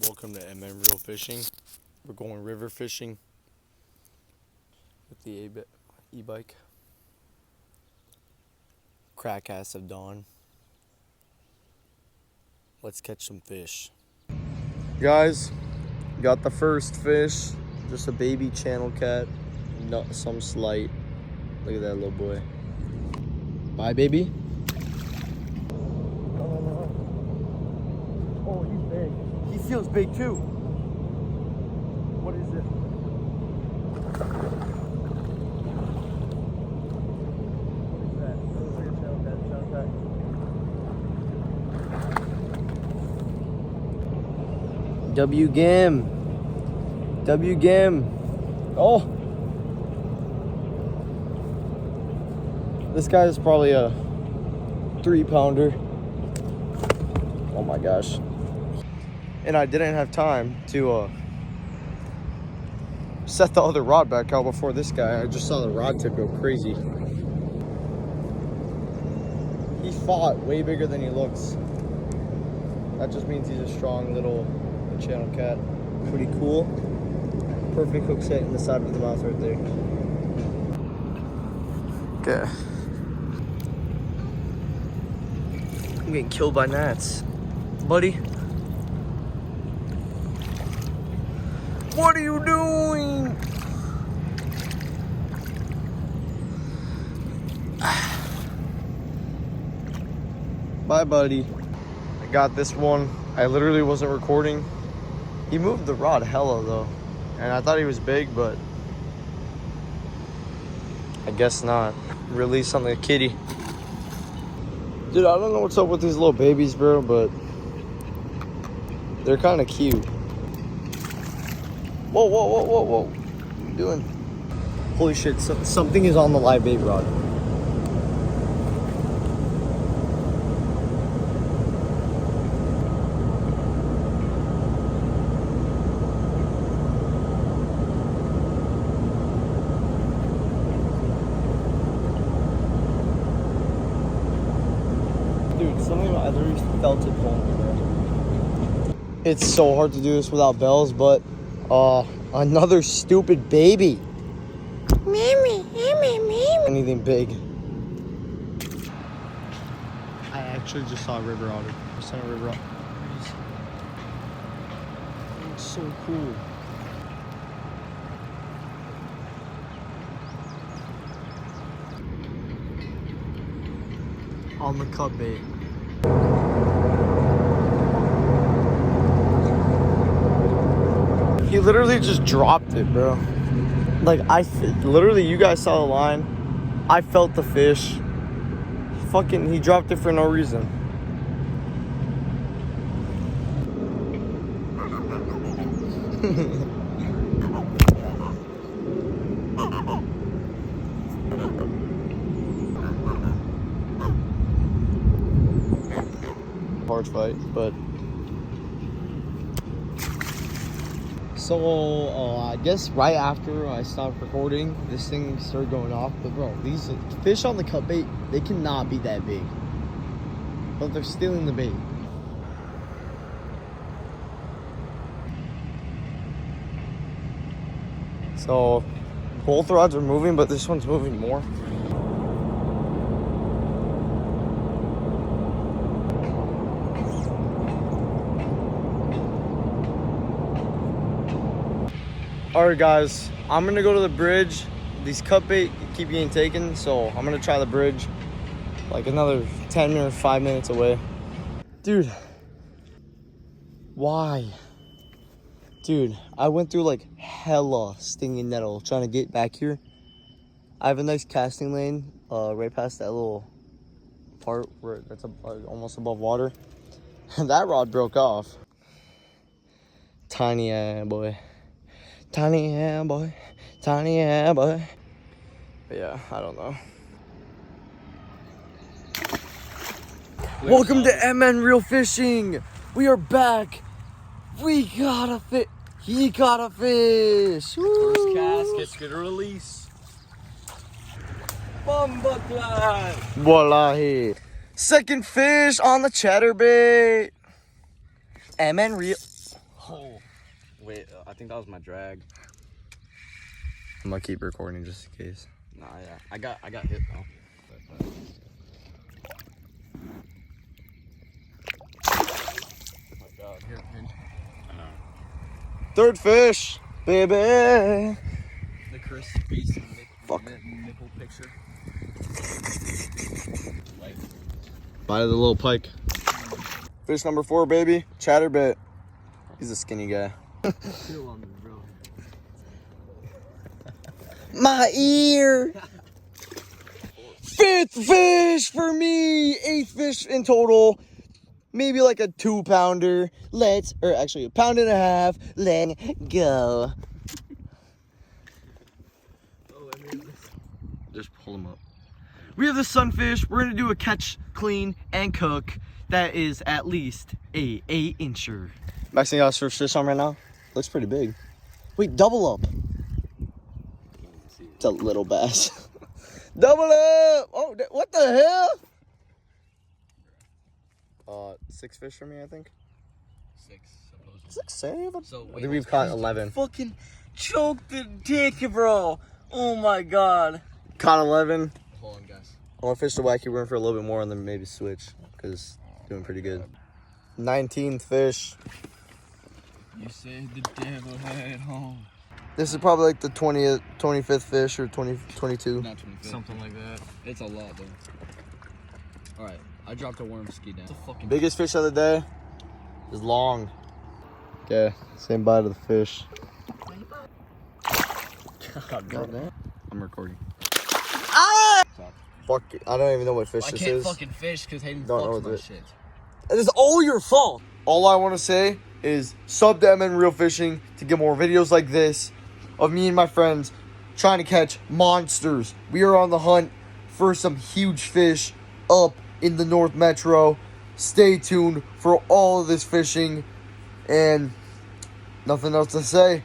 Welcome to MN Real Fishing. We're going river fishing with the e-bike. Crack ass of dawn. Let's catch some fish. Guys, got the first fish. Just a baby channel cat. Not some slight. Look at that little boy. Bye, baby. Oh, he's big. He feels big too. What is it? W Gim. W Gim. Oh. This guy is probably a 3-pounder. Oh my gosh. And I didn't have time to set the other rod back out before this guy. I just saw the rod tip go crazy. He fought way bigger than he looks. That just means he's a strong little channel cat. Pretty cool. Perfect hook set in the side of the mouth right there. Okay. I'm getting killed by gnats. Buddy. What are you doing? Bye, buddy. I got this one. I literally wasn't recording. He moved the rod hella though. And I thought he was big, but I guess not. Release on the kitty. Dude, I don't know what's up with these little babies, bro, but they're kind of cute. Whoa, whoa, whoa, whoa, whoa. What are you doing? Holy shit, something is on the live bait rod. Dude, something I literally felt it pulling me, bro. It's so hard to do this without bells, but another stupid baby. Anything big. I actually just saw a river otter. I saw a river otter. It's so cool. On the cut bait. He literally just dropped it, bro. Like, literally, you guys saw the line. I felt the fish. He dropped it for no reason. Hard fight, but so I guess right after I stopped recording, this thing started going off. But bro, these fish on the cut bait, they cannot be that big, but they're stealing the bait. So both rods are moving, but this one's moving more. Alright guys, I'm gonna go to the bridge. These cut bait keep getting taken, so I'm gonna try the bridge. Like another 10 or 5 minutes away. Dude, why? Dude, I went through like hella stinging nettle trying to get back here. I have a nice casting lane right past that little part where that's almost above water. And that rod broke off. Tiny boy. Tiny boy. Tiny boy. But yeah, I don't know. Welcome to MN Real Fishing. We are back. We got a fish. He caught a fish. Woo. First cast gets good release. Bomba clat. Wallahi. Second fish on the chatterbait. MN Real. Wait, I think that was my drag. I'm gonna keep recording just in case. Nah, yeah. I got hit though. Oh my god, here, pinch. Third fish, baby. The Chris Beast nipple picture. Bite of the little pike. Fish number 4, baby. Chatterbait. He's a skinny guy. Chill on me, bro. My ear. 5th fish for me. 8th fish in total. Maybe like a 2-pounder. Or actually a 1.5 pounds. Let's go. Just pull them up. We have the sunfish. We're gonna do a catch, clean, and cook. That is at least a 8-incher. Maxine got his first fish on right now. Looks pretty big. Wait, double up. It's a little bass. Double up! Oh, what the hell? 6 fish for me, I think. 6, supposedly. 6 save? So, I think we've caught 11. Fucking choked the dick, bro. Oh my god. Caught 11. Hold on, guys. I want to fish the wacky worm for a little bit more and then maybe switch because doing pretty good. 19th fish. You said the devil had home. This is probably like the 20th, 25th fish or 22. Not 25. Something like that. It's a lot, though. Alright, I dropped a worm ski down. It's a fucking Biggest fish of the day is long. Okay, same bite of the fish. God, I'm recording. Fuck, I don't even know what fish I this can't is. fucking fish because Hayden Don't know fucks what my it- shit. It is all your fault. All I want to say is sub to MN Real Fishing to get more videos like this of me and my friends trying to catch monsters. We are on the hunt for some huge fish up in the North Metro. Stay tuned for all of this fishing and nothing else to say.